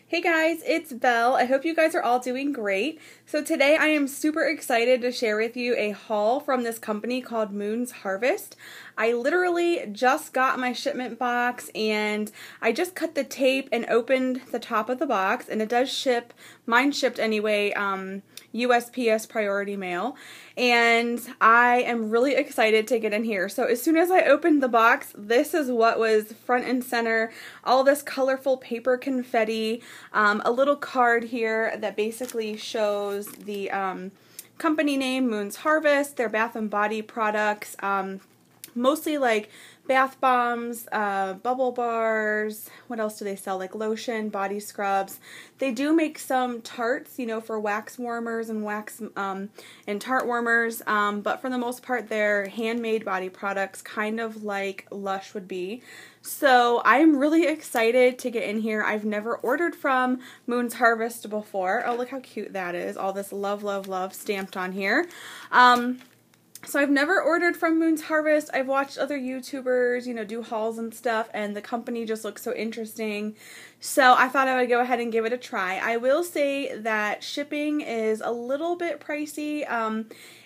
Hey guys, it's Belle. I hope you guys are all doing great. So today I am super excited to share with you a haul from this company called Moon's Harvest. I literally just got my shipment box and I just cut the tape and opened the top of the box, and it does ship, mine shipped anyway, USPS priority mail, and I am really excited to get in here. So as soon as I opened the box, this is what was front and center. All this colorful paper confetti, a little card here that basically shows the company name, Moon's Harvest, their bath and body products, mostly like bath bombs, bubble bars. What else do they sell? Like lotion, body scrubs. They do make some tarts, you know, for wax warmers and wax and tart warmers, but for the most part they're handmade body products, kind of like Lush would be. So I'm really excited to get in here. I've never ordered from Moon's Harvest before. Oh, look how cute that is. All this love, love, love stamped on here. So I've never ordered from Moon's Harvest. I've watched other YouTubers, you know, do hauls and stuff, and the company just looks so interesting. So I thought I would go ahead and give it a try. I will say that shipping is a little bit pricey.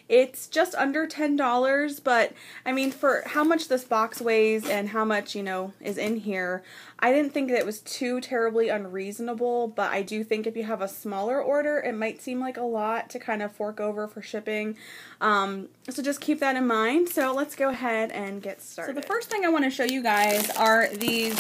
It's just under $10, but I mean, for how much this box weighs and how much, you know, is in here, I didn't think that it was too terribly unreasonable, but I do think if you have a smaller order, it might seem like a lot to kind of fork over for shipping. So just keep that in mind. So let's go ahead and get started. So the first thing I want to show you guys are these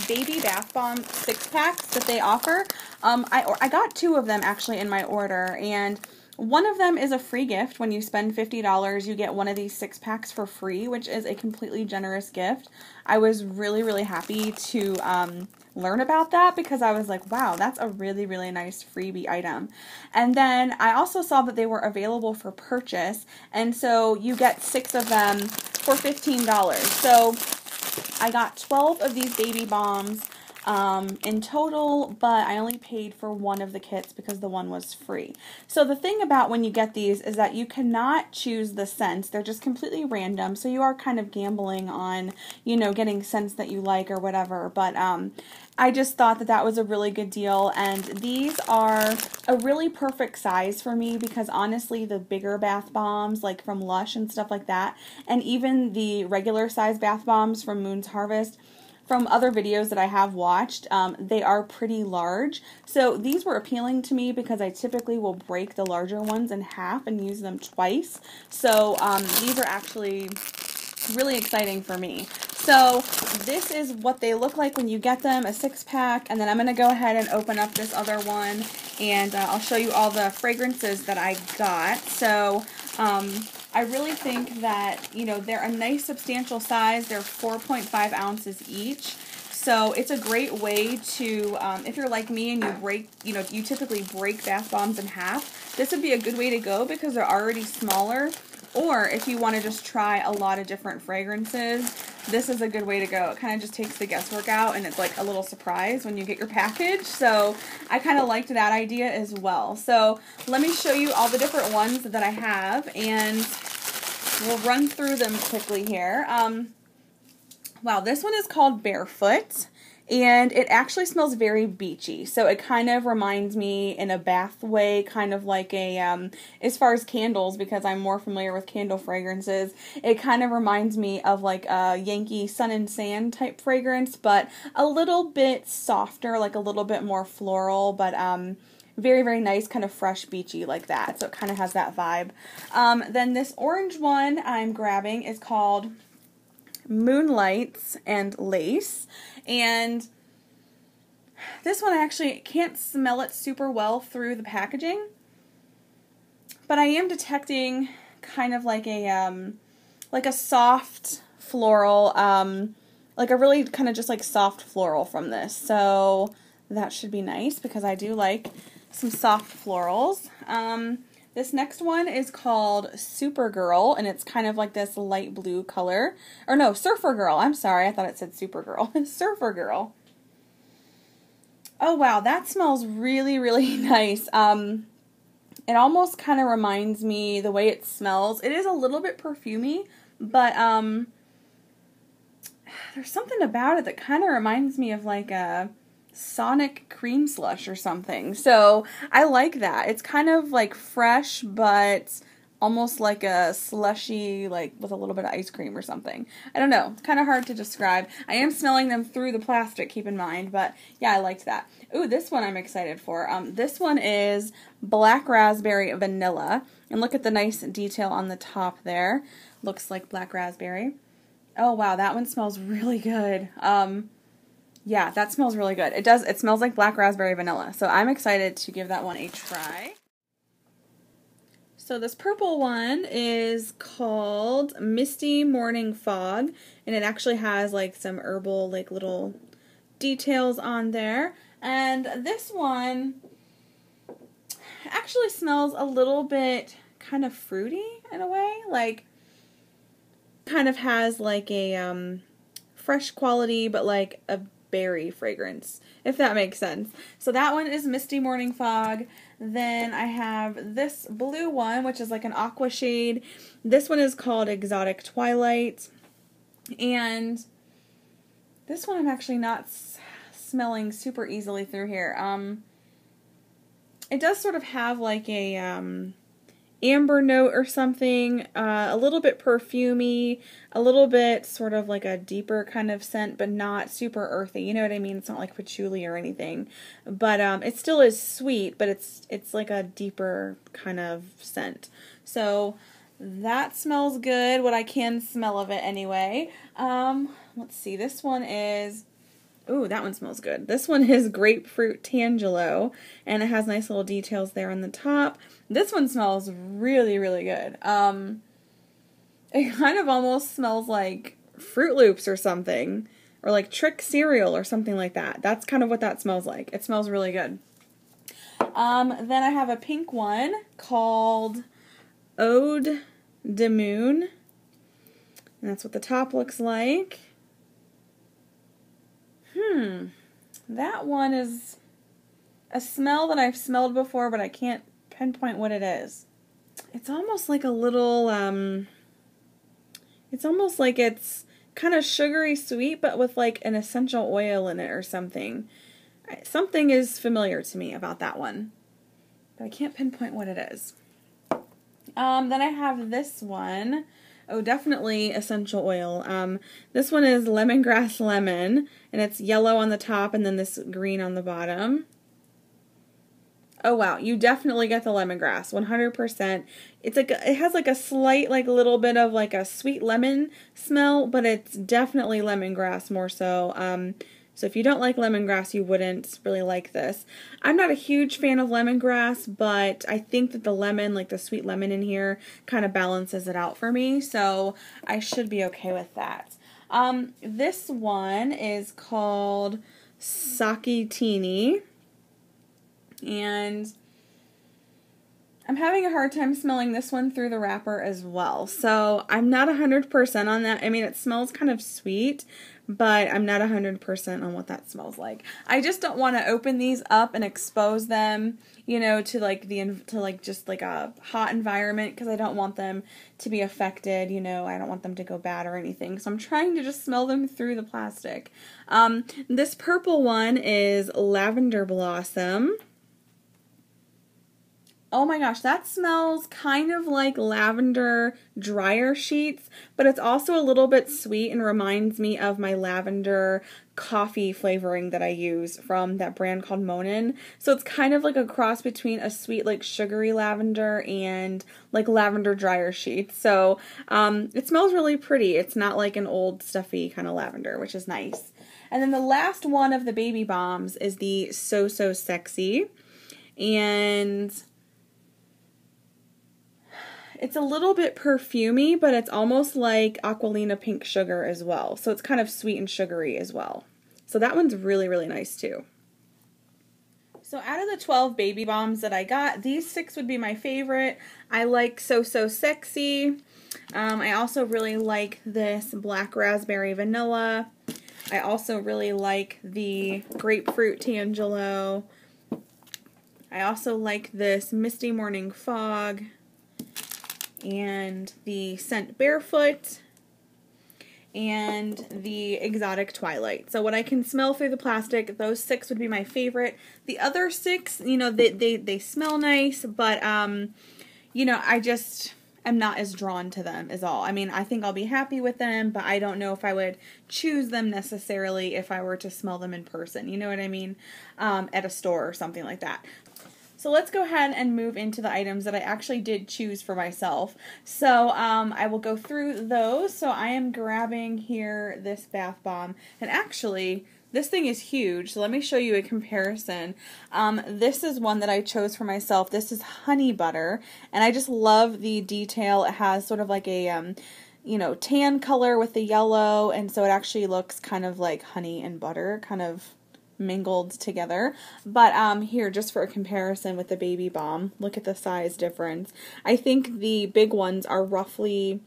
baby bath bomb 6-packs that they offer. I got 2 of them actually in my order, and one of them is a free gift. When you spend $50, you get one of these 6-packs for free, which is a completely generous gift. I was really, really happy to learn about that because I was like, wow, that's a really, really nice freebie item. And then I also saw that they were available for purchase, and so you get 6 of them for $15. So I got 12 of these baby bombs in total, but I only paid for one of the kits because the one was free. So the thing about when you get these is that you cannot choose the scents. They're just completely random, so you are kind of gambling on, you know, getting scents that you like or whatever, but I just thought that that was a really good deal, and these are a really perfect size for me because honestly the bigger bath bombs like from Lush and stuff like that, and even the regular size bath bombs from Moon's Harvest, from other videos that I have watched, they are pretty large. So these were appealing to me because I typically will break the larger ones in half and use them twice. So these are actually really exciting for me. So this is what they look like when you get them, a 6-pack, and then I'm going to go ahead and open up this other one, and I'll show you all the fragrances that I got. So I really think that, you know, they're a nice substantial size. They're 4.5 ounces each. So it's a great way to, if you're like me and you break, you know, you typically break bath bombs in half, this would be a good way to go because they're already smaller. Or if you want to just try a lot of different fragrances, this is a good way to go. It kind of just takes the guesswork out, and it's like a little surprise when you get your package. So I kind of liked that idea as well. So let me show you all the different ones that I have, and we'll run through them quickly here. Wow, this one is called Barefoot, and it actually smells very beachy. So it kind of reminds me in a bath way, kind of like a, as far as candles, because I'm more familiar with candle fragrances, it kind of reminds me of like a Yankee Sun and Sand type fragrance, but a little bit softer, like a little bit more floral, but very, very nice, kind of fresh, beachy like that. So it kind of has that vibe. Then this orange one I'm grabbing is called Moonlights and Lace. And this one I actually can't smell it super well through the packaging, but I am detecting kind of like a soft floral, like a really kind of just like soft floral from this. So that should be nice because I do like some soft florals. This next one is called Supergirl, and it's kind of like this light blue color. Or no, Surfer Girl. I'm sorry, I thought it said Supergirl. Surfer Girl. Oh wow, that smells really, really nice. It almost kind of reminds me, the way it smells, it is a little bit perfumey, but there's something about it that kind of reminds me of like a Sonic cream slush or something. So I like that. It's kind of like fresh, but almost like a slushy, like with a little bit of ice cream or something. I don't know. It's kind of hard to describe. I am smelling them through the plastic, keep in mind, but yeah, I liked that. Ooh, this one I'm excited for. This one is black raspberry vanilla, and look at the nice detail on the top there. Looks like black raspberry. Oh wow, that one smells really good. Yeah, that smells really good. It does. It smells like black raspberry vanilla. So I'm excited to give that one a try. So this purple one is called Misty Morning Fog, and it actually has like some herbal like little details on there. And this one actually smells a little bit kind of fruity in a way, like kind of has like a fresh quality, but like a berry fragrance, if that makes sense. So that one is Misty Morning Fog. Then I have this blue one, which is like an aqua shade. This one is called Exotic Twilight. And this one I'm actually not smelling super easily through here. It does sort of have like a amber note or something, a little bit perfumey, a little bit sort of like a deeper kind of scent, but not super earthy. You know what I mean? It's not like patchouli or anything, but it still is sweet, but it's like a deeper kind of scent. So that smells good, what I can smell of it anyway. Let's see, this one is, ooh, that one smells good. This one is Grapefruit Tangelo, and it has nice little details there on the top. This one smells really, really good. It kind of almost smells like Fruit Loops or something, or like Trick cereal or something like that. That's kind of what that smells like. It smells really good. Then I have a pink one called Ode de Moon, and that's what the top looks like. That one is a smell that I've smelled before, but I can't pinpoint what it is. It's almost like a little, it's almost like it's kind of sugary sweet, but with like an essential oil in it or something. Something is familiar to me about that one, but I can't pinpoint what it is. Then I have this one. Oh, definitely essential oil. This one is Lemongrass Lemon, and it's yellow on the top and then this green on the bottom. Oh wow, you definitely get the lemongrass, 100%. It's like it has like a slight like little bit of like a sweet lemon smell, but it's definitely lemongrass more so. So if you don't like lemongrass, you wouldn't really like this. I'm not a huge fan of lemongrass, but I think that the lemon, like the sweet lemon in here, kind of balances it out for me, so I should be okay with that. This one is called Sake Teeny, and I'm having a hard time smelling this one through the wrapper as well, so I'm not 100% on that. I mean, it smells kind of sweet, but I'm not 100% on what that smells like. I just don't want to open these up and expose them, you know, to like just like a hot environment, because I don't want them to be affected, you know, I don't want them to go bad or anything. So I'm trying to just smell them through the plastic. This purple one is Lavender Blossom. Oh my gosh, that smells kind of like lavender dryer sheets, but it's also a little bit sweet and reminds me of my lavender coffee flavoring that I use from that brand called Monin. So it's kind of like a cross between a sweet like sugary lavender and like lavender dryer sheets. So it smells really pretty. It's not like an old stuffy kind of lavender, which is nice. And then the last one of the baby bombs is the So So Sexy, and it's a little bit perfumey, but it's almost like Aqualina pink sugar as well. So it's kind of sweet and sugary as well. So that one's really, really nice too. So out of the 12 baby bombs that I got, these 6 would be my favorite. I like So So Sexy. I also really like this Black Raspberry Vanilla. I also really like the Grapefruit Tangelo. I also like this Misty Morning Fog and the scent Barefoot. and the Exotic Twilight. So when I can smell through the plastic, those 6 would be my favorite. The other 6, you know, they smell nice, but, you know, I just am not as drawn to them is all. I mean, I think I'll be happy with them, but I don't know if I would choose them necessarily if I were to smell them in person. You know what I mean? At a store or something like that. So let's go ahead and move into the items that I actually did choose for myself. So I will go through those. So I am grabbing here this bath bomb. And actually, this thing is huge. So let me show you a comparison. This is one that I chose for myself. This is honey butter. And I just love the detail. It has sort of like a, you know, tan color with the yellow. And so it actually looks kind of like honey and butter, kind of mingled together. But here, just for a comparison with the baby bomb, look at the size difference. I think the big ones are roughly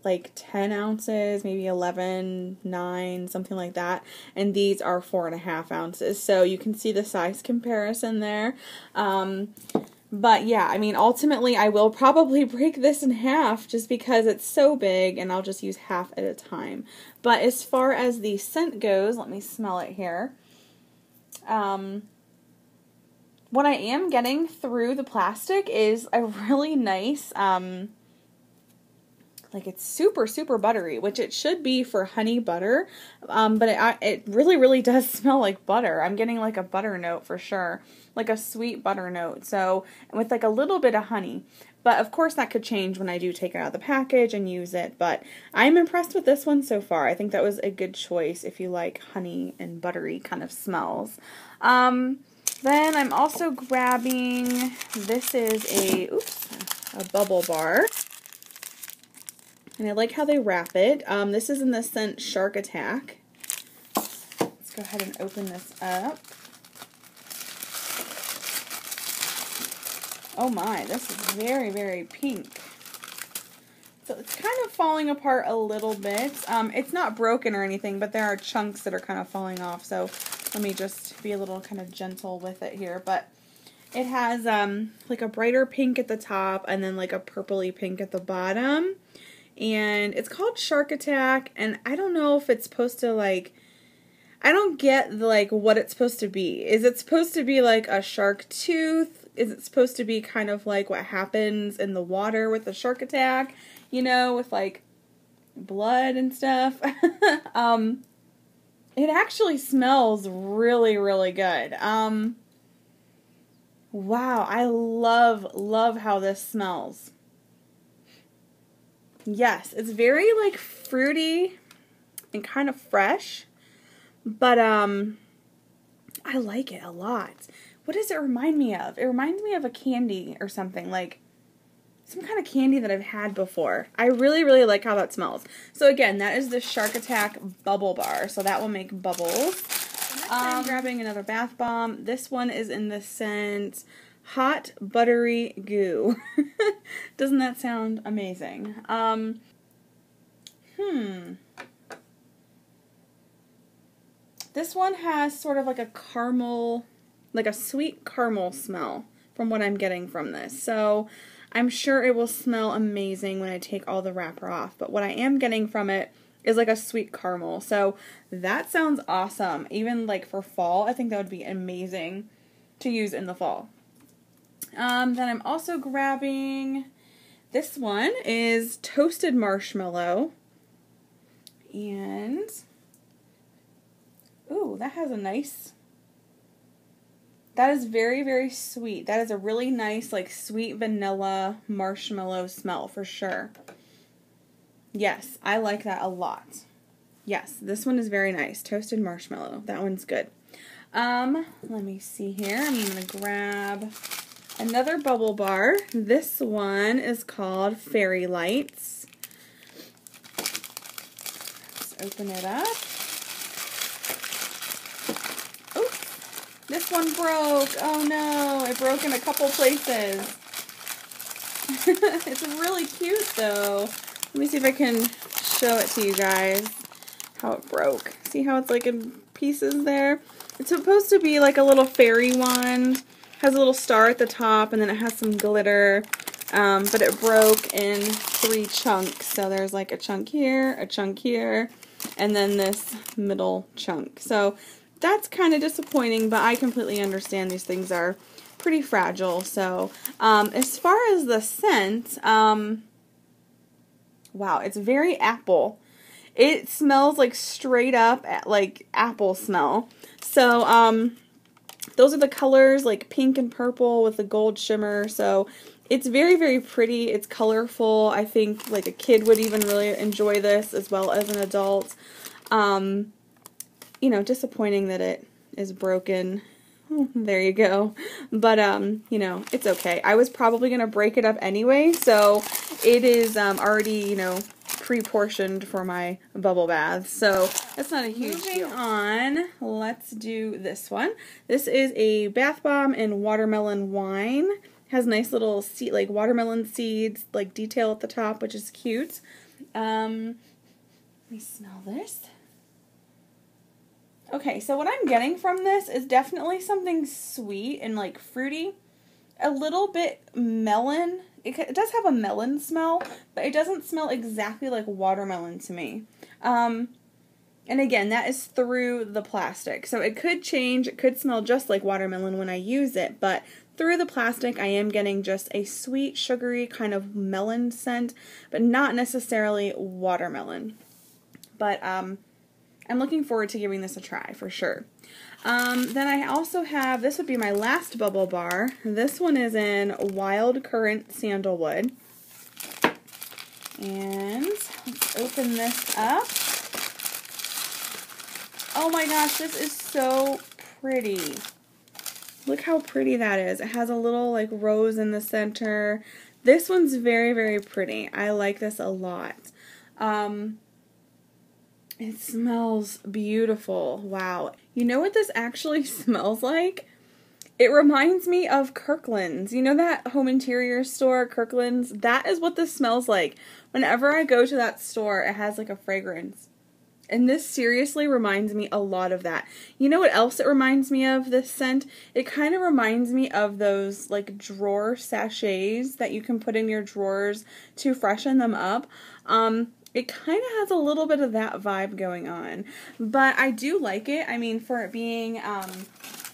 like 10 ounces, maybe 11, 9, something like that. And these are 4.5 ounces. So you can see the size comparison there. But yeah, I mean, ultimately I will probably break this in half just because it's so big, and I'll just use half at a time. But as far as the scent goes, let me smell it here. What I am getting through the plastic is a really nice, like it's super, super buttery, which it should be for honey butter, but it really, really does smell like butter. I'm getting like a butter note for sure, like a sweet butter note, so with like a little bit of honey. But of course that could change when I do take it out of the package and use it, but I'm impressed with this one so far. I think that was a good choice if you like honey and buttery kind of smells. Then I'm also grabbing, this is a bubble bar. And I like how they wrap it. This is in the scent Shark Attack. Let's go ahead and open this up. Oh my, this is very, very pink. So it's kind of falling apart a little bit. It's not broken or anything, but there are chunks that are kind of falling off. So let me just be a little kind of gentle with it here. But it has like a brighter pink at the top and then like a purpley pink at the bottom. And it's called Shark Attack, and I don't know if it's supposed to like, I don't get like what it's supposed to be. Is it supposed to be like a shark tooth? Is it supposed to be kind of like what happens in the water with the shark attack? You know, with like blood and stuff. It actually smells really, really good. Wow, I love how this smells. Yes, it's very like fruity and kind of fresh, but I like it a lot. What does it remind me of? It reminds me of a candy or something, like some kind of candy that I've had before. I really, really like how that smells. So again, that is the Shark Attack Bubble Bar, so that will make bubbles. I'm grabbing another bath bomb. This one is in the scent Hot Buttery Goo. Doesn't that sound amazing? This one has sort of like a caramel, like a sweet caramel smell from what I'm getting from this. So I'm sure it will smell amazing when I take all the wrapper off. But what I am getting from it is like a sweet caramel. So that sounds awesome. Even like for fall, I think that would be amazing to use in the fall. Then I'm also grabbing, this one is Toasted Marshmallow, and, ooh, that has a nice, that is very, very sweet. That is a really nice, like, sweet vanilla marshmallow smell, for sure. Yes, I like that a lot. Yes, this one is very nice. Toasted Marshmallow. That one's good. Let me see here. I'm going to grab another bubble bar. This one is called Fairy Lights. Let's open it up. Oh, this one broke. Oh no, it broke in a couple places. It's really cute though. Let me see if I can show it to you guys how it broke. See how it's like in pieces there? It's supposed to be like a little fairy wand. Has a little star at the top, and then it has some glitter. but it broke in 3 chunks. So there's like a chunk here, and then this middle chunk. So that's kind of disappointing, but I completely understand these things are pretty fragile. So as far as the scent, wow, it's very apple. It smells like straight up like apple smell. So those are the colors, like pink and purple with the gold shimmer. So it's very, very pretty. It's colorful. I think like a kid would even really enjoy this as well as an adult. You know, disappointing that it is broken. There you go. But, you know, it's okay. I was probably going to break it up anyway, so it is already, you know, pre-portioned for my bubble bath. So that's not a huge deal. Moving on, let's do this one. This is a bath bomb in watermelon wine. It has nice little seed, like watermelon seeds, like detail at the top, which is cute. Let me smell this. Okay, so what I'm getting from this is definitely something sweet and like fruity. A little bit melon. It does have a melon smell, but it doesn't smell exactly like watermelon to me. And again, that is through the plastic. So it could change. It could smell just like watermelon when I use it, but through the plastic, I am getting just a sweet, sugary kind of melon scent, but not necessarily watermelon. But I'm looking forward to giving this a try for sure. Then I also have, this would be my last bubble bar. This one is in Wild Currant Sandalwood. And let's open this up. Oh my gosh, this is so pretty. Look how pretty that is. It has a little like rose in the center. This one's very, very pretty. I like this a lot. It smells beautiful. Wow. You know what this actually smells like? It reminds me of Kirkland's. You know that home interior store, Kirkland's? That is what this smells like. Whenever I go to that store, it has like a fragrance. And this seriously reminds me a lot of that. You know what else it reminds me of, this scent? It kind of reminds me of those like drawer sachets that you can put in your drawers to freshen them up. It kind of has a little bit of that vibe going on, but I do like it. I mean, for it being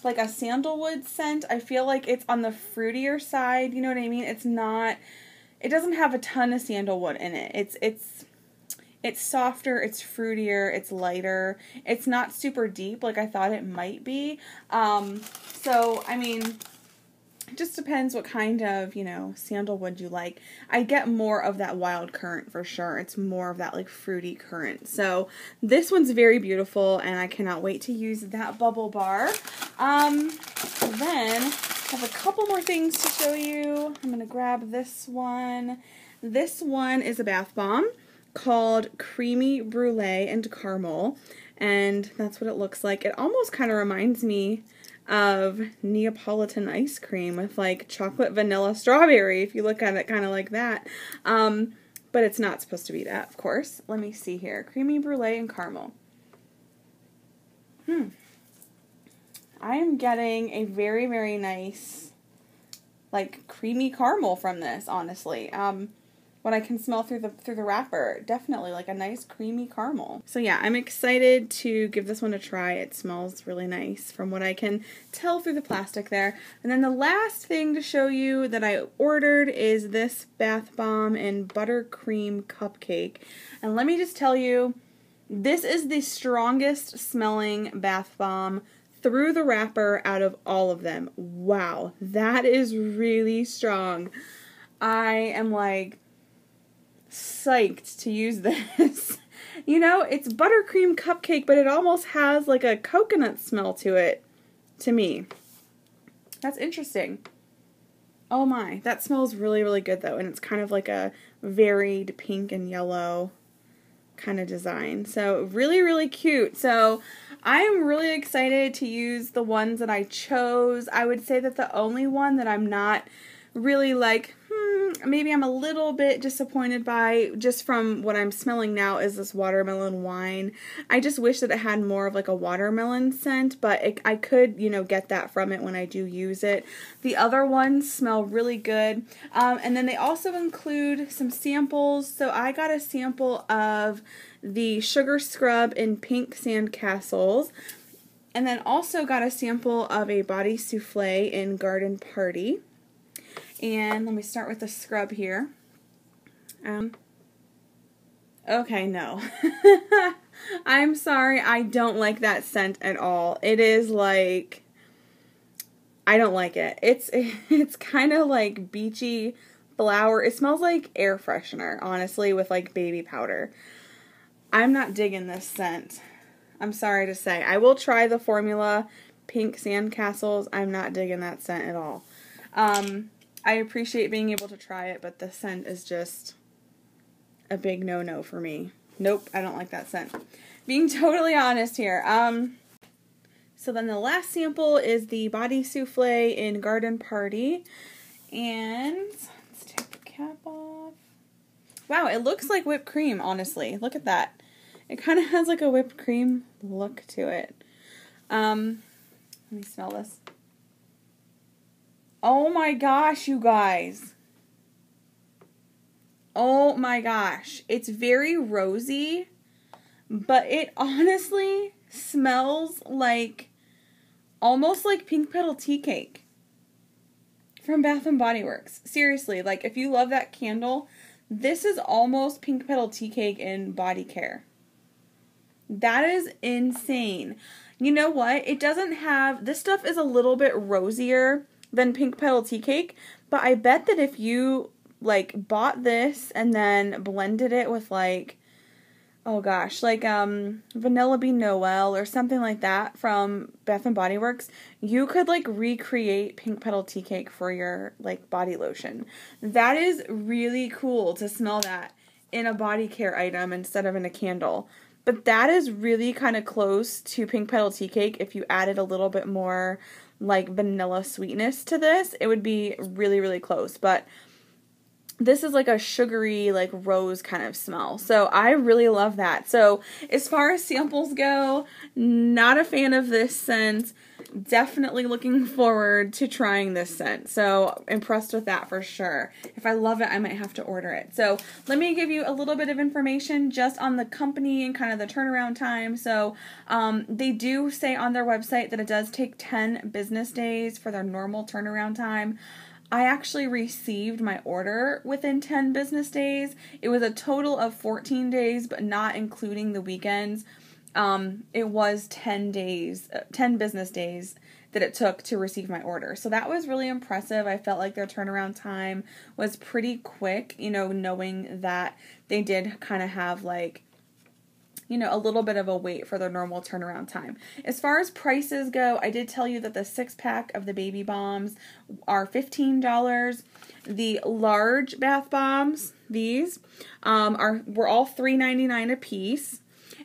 like a sandalwood scent, I feel like it's on the fruitier side, you know what I mean? It's not, it doesn't have a ton of sandalwood in it. It's softer, it's fruitier, it's lighter. It's not super deep like I thought it might be. So, I mean, it just depends what kind of, you know, sandalwood you like. I get more of that wild currant for sure. It's more of that like fruity currant. So this one's very beautiful and I cannot wait to use that bubble bar. Then I have a couple more things to show you. I'm going to grab this one. This one is a bath bomb called Creamy Brulee and Caramel. And that's what it looks like. It almost kind of reminds me of Neapolitan ice cream with like chocolate, vanilla, strawberry, if you look at it kind of like that. But it's not supposed to be that, of course. Let me see here. Creamy Brulee and Caramel. I am getting a very, very nice like creamy caramel from this, honestly. What I can smell through the wrapper, definitely like a nice creamy caramel. So yeah, I'm excited to give this one a try. It smells really nice from what I can tell through the plastic there. And then the last thing to show you that I ordered is this bath bomb in Buttercream Cupcake. And let me just tell you, this is the strongest smelling bath bomb through the wrapper out of all of them. Wow, that is really strong. I am like psyched to use this. You know, it's buttercream cupcake, but it almost has like a coconut smell to it, to me. That's interesting. Oh my, that smells really, really good though, and it's kind of like a varied pink and yellow kind of design. So really, really cute. So I am really excited to use the ones that I chose. I would say that the only one that I'm not really like, maybe I'm a little bit disappointed by, just from what I'm smelling now, is this watermelon wine. I just wish that it had more of like a watermelon scent, but I could, get that from it when I do use it. The other ones smell really good. And then they also include some samples. So I got a sample of the Sugar Scrub in Pink Sandcastles. And then also got a sample of a Body Souffle in Garden Party. And let me start with the scrub here. Okay, no. I'm sorry, I don't like that scent at all. It is like, I don't like it. It's kind of like beachy flower. It smells like air freshener, honestly, with like baby powder. I'm not digging this scent. I'm sorry to say. I will try the formula Pink Sandcastles. I'm not digging that scent at all. I appreciate being able to try it, but the scent is just a big no-no for me. Nope, I don't like that scent. Being totally honest here. So then the last sample is the Body Souffle in Garden Party. And let's take the cap off. Wow, it looks like whipped cream, honestly. Look at that. It kind of has like a whipped cream look to it. Let me smell this. Oh my gosh, you guys. Oh my gosh. It's very rosy, but it honestly smells like, almost like Pink Petal Tea Cake from Bath & Body Works. Seriously, like if you love that candle, this is almost Pink Petal Tea Cake in body care. That is insane. You know what? It doesn't have, this stuff is a little bit rosier than Pink Petal Tea Cake, but I bet that if you like bought this and then blended it with like, oh gosh, like Vanilla Bean Noel or something like that from Bath & Body Works, you could like recreate Pink Petal Tea Cake for your like body lotion. That is really cool to smell that in a body care item instead of in a candle. But that is really kind of close to Pink Petal Tea Cake. If you added a little bit more like vanilla sweetness to this, it would be really, really close. But this is like a sugary, like rose kind of smell. So I really love that. So as far as samples go, not a fan of this scent. Definitely looking forward to trying this scent. So impressed with that for sure. If I love it, I might have to order it. So let me give you a little bit of information just on the company and kind of the turnaround time. So they do say on their website that it does take 10 business days for their normal turnaround time. I actually received my order within 10 business days. It was a total of 14 days, but not including the weekends. It was 10 business days that it took to receive my order. So that was really impressive. I felt like their turnaround time was pretty quick, knowing that they did kind of have like, a little bit of a wait for their normal turnaround time. As far as prices go, I did tell you that the 6-pack of the baby bombs are $15. The large bath bombs, these, were all $3.99 a piece.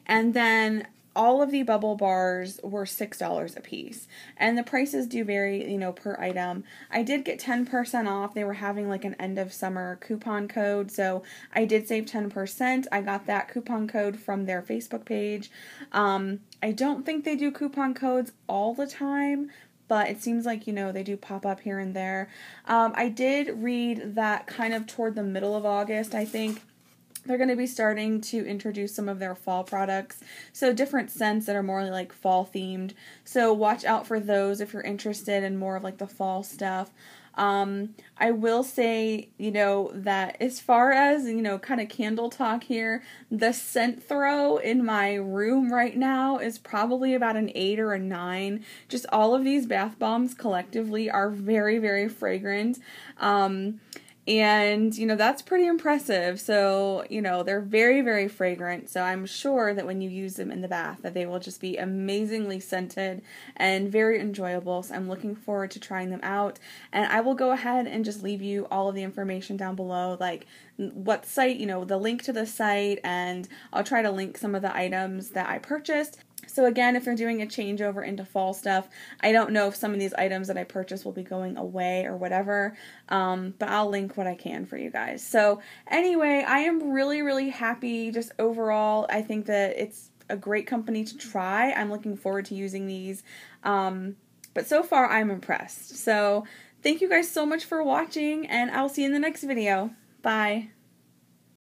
And then all of the bubble bars were $6 a piece. And the prices do vary, per item. I did get 10% off. They were having like an end of summer coupon code. So I did save 10%. I got that coupon code from their Facebook page. I don't think they do coupon codes all the time, but it seems like, they do pop up here and there. I did read that kind of toward the middle of August, I think, they're going to be starting to introduce some of their fall products. So different scents that are more like fall themed. So watch out for those if you're interested in more of like the fall stuff. I will say, that as far as, kind of candle talk here, the scent throw in my room right now is probably about an 8 or a 9. Just all of these bath bombs collectively are very, very fragrant. And, that's pretty impressive. So, they're very, very fragrant. So I'm sure that when you use them in the bath, that they will just be amazingly scented and very enjoyable. So I'm looking forward to trying them out. And I will go ahead and just leave you all of the information down below, like what site, the link to the site, and I'll try to link some of the items that I purchased. So again, if they're doing a changeover into fall stuff, I don't know if some of these items that I purchased will be going away or whatever, but I'll link what I can for you guys. So anyway, I am really, really happy just overall. I think that it's a great company to try. I'm looking forward to using these, but so far I'm impressed. So thank you guys so much for watching, and I'll see you in the next video. Bye.